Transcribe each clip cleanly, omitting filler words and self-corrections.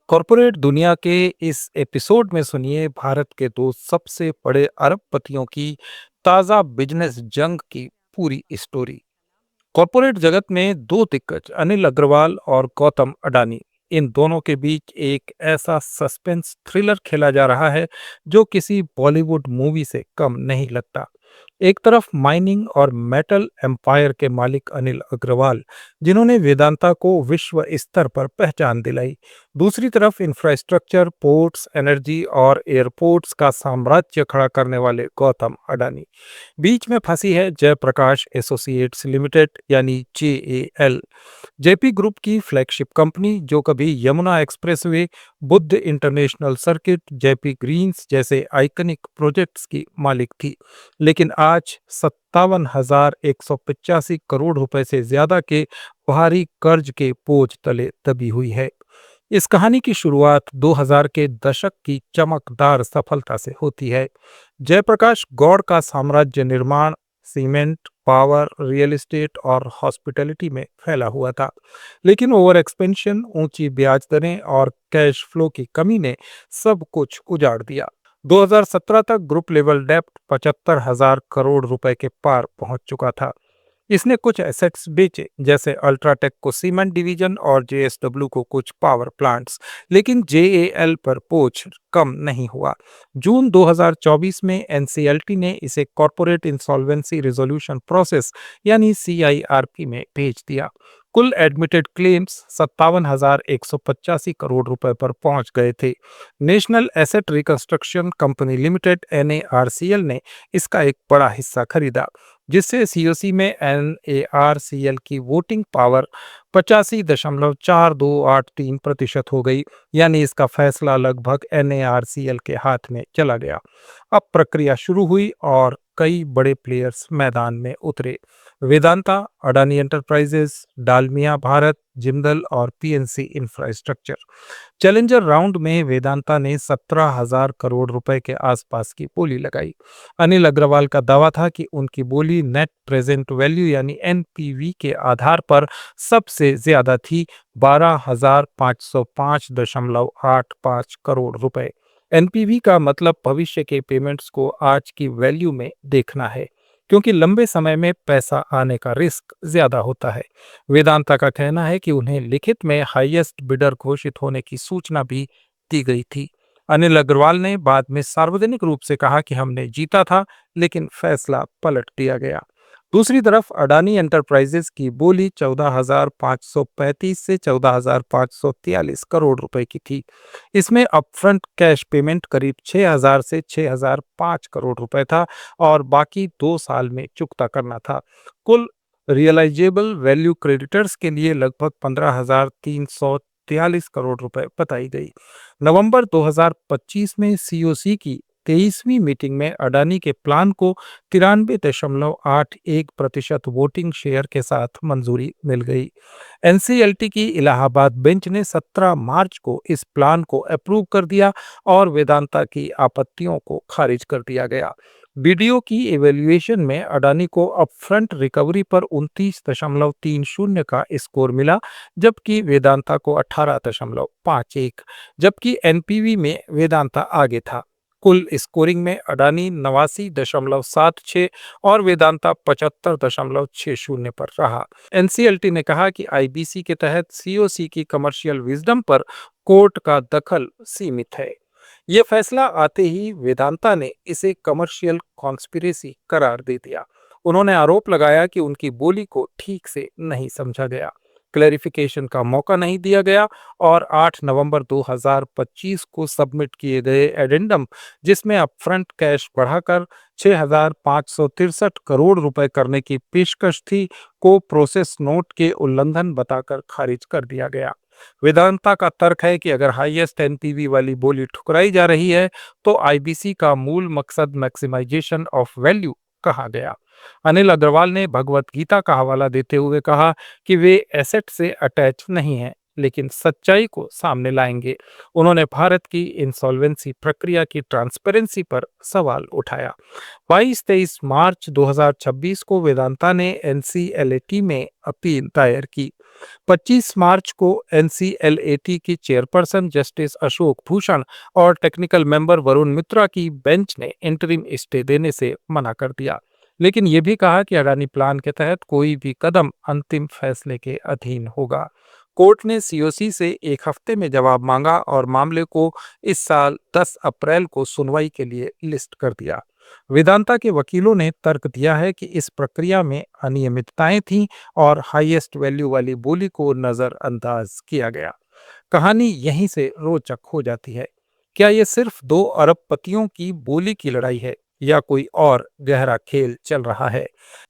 Corporate दुनिया के इस एपिसोड में सुनिए भारत के दो सबसे बड़े अरबपतियों की ताजा बिजनेस जंग की पूरी स्टोरी। कॉरपोरेट जगत में दो दिग्गज अनिल अग्रवाल और गौतम अडानी, इन दोनों के बीच एक ऐसा सस्पेंस थ्रिलर खेला जा रहा है जो किसी बॉलीवुड मूवी से कम नहीं लगता। एक तरफ माइनिंग और मेटल एम्पायर के मालिक अनिल अग्रवाल, जिन्होंने वेदांता को विश्व स्तर पर पहचान दिलाई। दूसरी तरफ इंफ्रास्ट्रक्चर, पोर्ट्स, एनर्जी और एयरपोर्ट्स का साम्राज्य खड़ा करने वाले गौतम अडानी। बीच में फंसी है जयप्रकाश एसोसिएट्स लिमिटेड यानी जेएएल, जेपी ग्रुप की फ्लैगशिप कंपनी जो कभी Yamuna expressway, Buddh international circuit, JP greens जैसे आइकनिक प्रोजेक्ट्स की मालिक थी, लेकिन आज 57,185 करोड़ रुपए से ज्यादा के भारी कर्ज के बोझ तले दबी हुई है। इस कहानी की शुरुआत 2000 के दशक की चमकदार सफलता से होती है। जयप्रकाश गौड़ का साम्राज्य निर्माण, सीमेंट, पावर, रियल एस्टेट और हॉस्पिटैलिटी में फैला हुआ था, लेकिन ओवर एक्सपेंशन, ऊंची ब्याज दरें और कैश फ्लो की कमी ने सब कुछ उजाड़ दिया। 2017 तक ग्रुप लेवल डेप्ट 75,000 करोड़ रुपए के पार पहुंच चुका था। इसने कुछ एसेट्स बेचे, जैसे अल्ट्राटेक को सीमेंट डिवीजन और जेएसडब्ल्यू को कुछ पावर प्लांट्स, लेकिन जेएएल पर बोझ कम नहीं हुआ। जून 2024 में एनसीएलटी ने इसे कॉर्पोरेट इंसॉल्वेंसी रिजोल्यूशन प्रोसेस यानी सीआईआरपी में भेज दिया। कुल एडमिटेड क्लेम्स 57,185 करोड़ रुपए पर पहुंच गए थे। National asset reconstruction company limited NARCL ने इसका एक बड़ा हिस्सा खरीदा, जिससे सीओसी में एनएआरसीएल की वोटिंग पावर 85.4283% हो गई, यानी इसका फैसला लगभग एनएआरसीएल के हाथ में चला गया। अब प्रक्रिया शुरू हुई और कई बड़े प्लेयर्स मैदान में उतरे। वेदांता, अडानी एंटरप्राइजेस, डालमिया भारत, जिंदल और पीएनसी इंफ्रास्ट्रक्चर। चैलेंजर राउंड में वेदांता ने 17,000 करोड़ रुपए के आसपास की बोली लगाई। अनिल अग्रवाल का दावा था कि उनकी बोली नेट प्रेजेंट वैल्यू यानी एनपीवी के आधार पर सबसे ज्यादा थी, 12,505.85 करोड़ रुपए। एनपीवी का मतलब भविष्य के पेमेंट्स को आज की वैल्यू में देखना है, क्योंकि लंबे समय में पैसा आने का रिस्क ज्यादा होता है। वेदांता का कहना है कि उन्हें लिखित में हाईएस्ट बिडर घोषित होने की सूचना भी दी गई थी। अनिल अग्रवाल ने बाद में सार्वजनिक रूप से कहा कि हमने जीता था, लेकिन फैसला पलट दिया गया। दूसरी तरफ अडानी एंटरप्राइजेस की बोली 14,535 से 14,543 करोड़ रुपए की थी। इसमें अपफ्रंट कैश पेमेंट करीब 6,000 से 6,005 करोड़ रुपए था और बाकी 2 साल में चुकता करना था। कुल रियलाइजेबल वैल्यू क्रेडिटर्स के लिए लगभग 15,343 करोड़ रुपए बताई गई। नवंबर 2025 में सीओसी की 23वीं मीटिंग में अडानी के प्लान को 93.81% वोटिंग शेयर के साथ मंजूरी मिल गई। एनसीएलटी की इलाहाबाद बेंच ने 17 मार्च को इस प्लान को अप्रूव कर दिया और वेदांता की आपत्तियों को खारिज कर दिया गया। बीडीओ की एवेल्युएशन में अडानी को अपफ्रंट रिकवरी पर 29.30 का स्कोर मिला, जबकि वेदांता को 18.51, जबकि एनपीवी में वेदांता आगे था। कुल स्कोरिंग में अडानी 89.76 और वेदांता 75.60 पर रहा। एनसीएलटी ने कहा कि आईबीसी के तहत सीओसी की कमर्शियल विजडम पर कोर्ट का दखल सीमित है। यह फैसला आते ही वेदांता ने इसे कमर्शियल कॉन्स्पिरेसी करार दे दिया। उन्होंने आरोप लगाया कि उनकी बोली को ठीक से नहीं समझा गया, क्लैरिफिकेशन का मौका नहीं दिया गया और 8 नवंबर 2025 को सबमिट किए गए एडेंडम, जिसमें अपफ्रंट कैश बढ़ाकर 6,563 करोड़ रुपए करने की पेशकश थी, को प्रोसेस नोट के उल्लंघन बताकर खारिज कर दिया गया। वेदांता का तर्क है कि अगर हाईएस्ट एनपीवी वाली बोली ठुकराई जा रही है, तो आईबीसी का मूल मकसद मैक्सिमाइजेशन ऑफ वैल्यू कहा गया। अनिल अग्रवाल ने भगवत गीता का हवाला देते हुए कहा कि वे एसेट से अटैच नहीं हैं, लेकिन सच्चाई को सामने लाएंगे। उन्होंने भारत की इंसॉल्वेंसी प्रक्रिया की ट्रांसपेरेंसी पर सवाल उठाया। 22-23 मार्च 2026 को वेदांता ने एनसीएलटी में अपील दायर की। 25 मार्च को एनसीएलएटी की चेयरपर्सन जस्टिस अशोक भूषण और टेक्निकल मेंबर वरुण मित्रा की बेंच ने इंटरिम स्टे देने से मना कर दिया, लेकिन ये भी कहा कि अडानी प्लान के तहत कोई भी कदम अंतिम फैसले के अधीन होगा। कोर्ट ने सीओसी से एक हफ्ते में जवाब मांगा और मामले को इस साल 10 अप्रैल को सुनवाई के लिए लिस्ट कर दिया। वेदांता के वकीलों ने तर्क दिया है कि इस प्रक्रिया में अनियमितताएं थीं और हाईएस्ट वैल्यू वाली बोली को नजरअंदाज किया गया। कहानी यहीं से रोचक हो जाती है। क्या ये सिर्फ 2 अरबपतियों की बोली की लड़ाई है या कोई और गहरा खेल चल रहा है?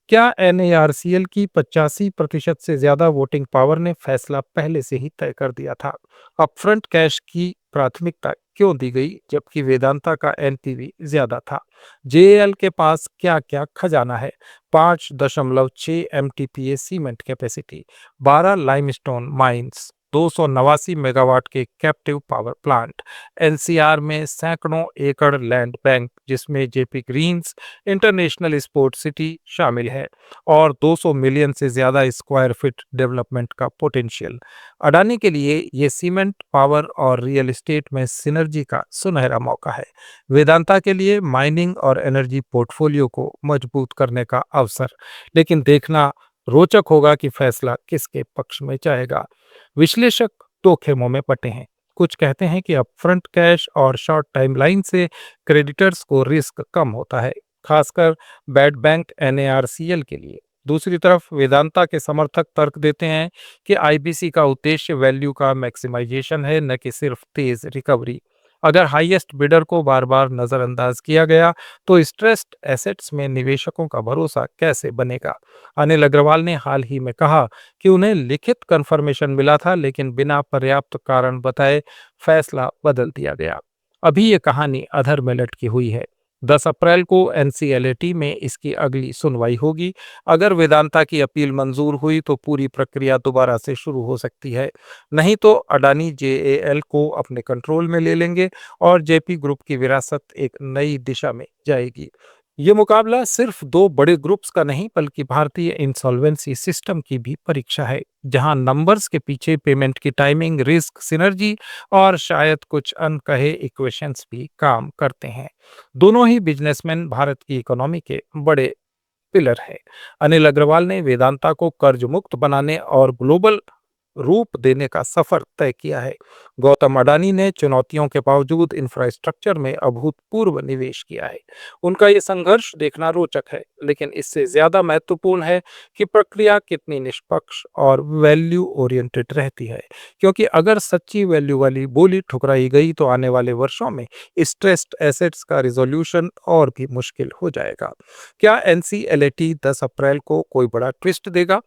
क्या एनएआरसीएल की 85% से ज्यादा वोटिंग पावर ने फैसला पहले से ही तय कर दिया था? अपफ्रंट कैश की प्राथमिकता क्यों दी गई जबकि वेदांता का एनपीवी ज्यादा था? जेएल के पास क्या क्या खजाना है? 5.6 MTPA cement capacity, 12 limestone mines, 289 megawatt के कैप्टिव पावर प्लांट, एनसीआर में सैकड़ों एकड़ लैंड बैंक जिसमें JP greens international sports city शामिल है और 200 मिलियन से ज्यादा स्क्वायर फीट डेवलपमेंट का पोटेंशियल। अडानी के लिए ये सीमेंट, पावर और रियल एस्टेट में सिनर्जी का सुनहरा मौका है। वेदांता के लिए माइनिंग और एनर्जी पोर्टफोलियो को मजबूत करने का अवसर। लेकिन देखना रोचक होगा कि फैसला किसके पक्ष में जाएगा। विश्लेषक 2 खेमों में बटे हैं। कुछ कहते हैं कि अपफ्रंट कैश और शॉर्ट टाइमलाइन से क्रेडिटर्स को रिस्क कम होता है, खासकर बैड बैंक एनएआरसीएल के लिए। दूसरी तरफ वेदांता के समर्थक तर्क देते हैं कि आईबीसी का उद्देश्य वैल्यू का मैक्सिमाइजेशन है, न कि सिर्फ तेज रिकवरी। अगर हाईएस्ट बिडर को बार बार नजरअंदाज किया गया तो स्ट्रेस्ड एसेट्स में निवेशकों का भरोसा कैसे बनेगा? अनिल अग्रवाल ने हाल ही में कहा कि उन्हें लिखित कंफर्मेशन मिला था, लेकिन बिना पर्याप्त कारण बताए फैसला बदल दिया गया। अभी ये कहानी अधर में लटकी हुई है। 10 अप्रैल को एनसीएलएटी में इसकी अगली सुनवाई होगी। अगर वेदांता की अपील मंजूर हुई तो पूरी प्रक्रिया दोबारा से शुरू हो सकती है, नहीं तो अडानी जेएएल को अपने कंट्रोल में ले लेंगे और जेपी ग्रुप की विरासत एक नई दिशा में जाएगी। ये मुकाबला सिर्फ 2 बड़े ग्रुप्स का नहीं बल्कि भारतीय इंसॉल्वेंसी सिस्टम की भी परीक्षा है, जहां नंबर्स के पीछे पेमेंट की टाइमिंग, रिस्क, सिनर्जी और शायद कुछ अनकहे इक्वेशंस भी काम करते हैं। दोनों ही बिजनेसमैन भारत की इकोनॉमी के बड़े पिलर है। अनिल अग्रवाल ने वेदांता को कर्ज मुक्त बनाने और ग्लोबल रूप देने का सफर तय किया है। गौतम अडानी ने चुनौतियों के बावजूद इंफ्रास्ट्रक्चर में अभूतपूर्व निवेश किया है। उनका ये संघर्ष देखना रोचक है, लेकिन इससे ज्यादा महत्वपूर्ण है कि प्रक्रिया कितनी निष्पक्ष और वैल्यू ओरिएंटेड रहती है, क्योंकि अगर सच्ची वैल्यू वाली बोली ठुकराई गई तो आने वाले वर्षों में स्ट्रेस्ड एसेट्स का रिजोल्यूशन और भी मुश्किल हो जाएगा। क्या एनसीएलएटी 10 अप्रैल को कोई बड़ा ट्विस्ट देगा?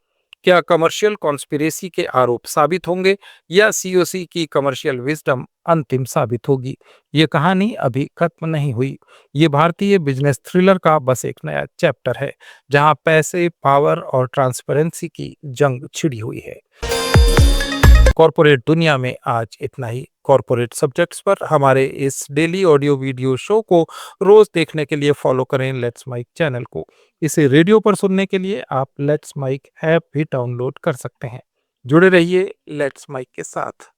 क्या कमर्शियल कॉन्स्पिरेसी के आरोप साबित होंगे या सीओसी की कमर्शियल विजडम अंतिम साबित होगी? ये कहानी अभी खत्म नहीं हुई। ये भारतीय बिजनेस थ्रिलर का बस एक नया चैप्टर है, जहां पैसे, पावर और ट्रांसपेरेंसी की जंग छिड़ी हुई है। कॉर्पोरेट दुनिया में आज इतना ही। कॉर्पोरेट सब्जेक्ट्स पर हमारे इस डेली ऑडियो वीडियो शो को रोज देखने के लिए फॉलो करें लेट्स माइक चैनल को। इसे रेडियो पर सुनने के लिए आप लेट्स माइक ऐप भी डाउनलोड कर सकते हैं। जुड़े रहिए लेट्स माइक के साथ।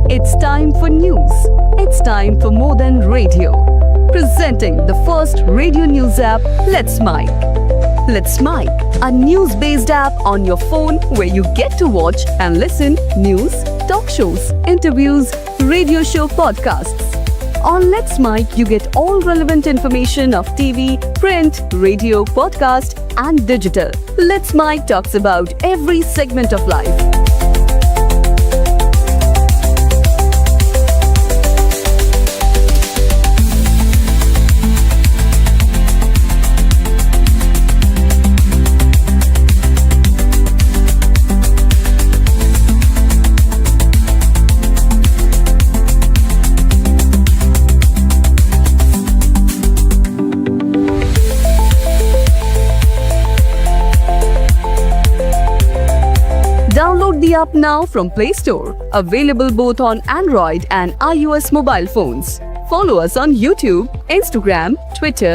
It's time for news. It's time for more than radio. Presenting the first radio news app, Let's Mike. Let's Mike, a news-based app on your phone where you get to watch and listen news, talk shows, interviews, radio show podcasts. On Let's Mike, you get all relevant information of TV, print, radio, podcast, and digital. Let's Mike talks about every segment of life. Download app now from Play Store. Available both on Android and iOS mobile phones. Follow us on YouTube, Instagram, Twitter,